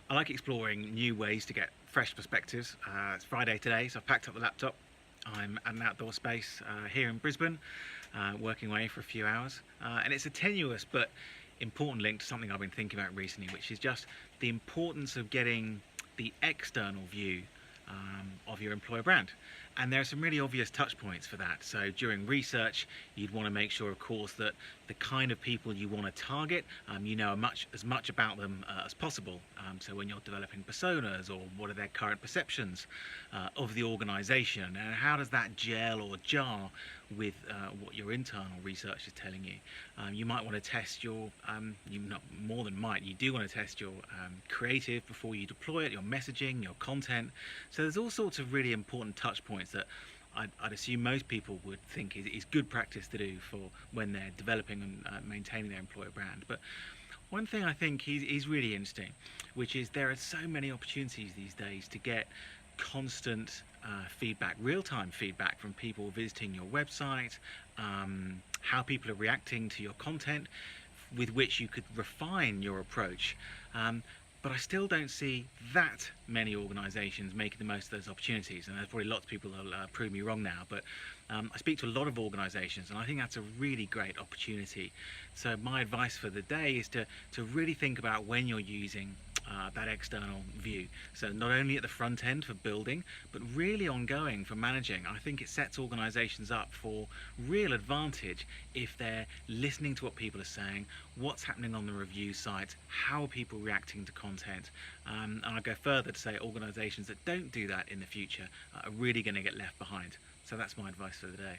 I like exploring new ways to get fresh perspectives. It's Friday today, so I've packed up the laptop. I'm at an outdoor space here in Brisbane, working away for a few hours. And it's a tenuous but important link to something I've been thinking about recently, which is just the importance of getting the external view of your employer brand. And there are some really obvious touch points for that. So during research, you'd want to make sure, of course, that the kind of people you want to target, you know as much about them as possible. So when you're developing personas, or what are their current perceptions of the organization, and how does that gel or jar with what your internal research is telling you. You might want to test your, you not more than might, you do want to test your creative before you deploy it, your messaging, your content. So there's all sorts of really important touch points that I'd assume most people would think is good practice to do for when they're developing and maintaining their employer brand. But one thing I think is really interesting, which is there are so many opportunities these days to get constant feedback, real-time feedback from people visiting your website, how people are reacting to your content, with which you could refine your approach. But I still don't see that many organisations making the most of those opportunities, and there's probably lots of people that'll prove me wrong now, but I speak to a lot of organisations, and I think that's a really great opportunity. So my advice for the day is to really think about when you're using that external view. So not only at the front end for building, but really ongoing for managing. I think it sets organizations up for real advantage if they're listening to what people are saying, what's happening on the review site, how are people reacting to content. And I'll go further to say organizations that don't do that in the future are really going to get left behind. So that's my advice for the day.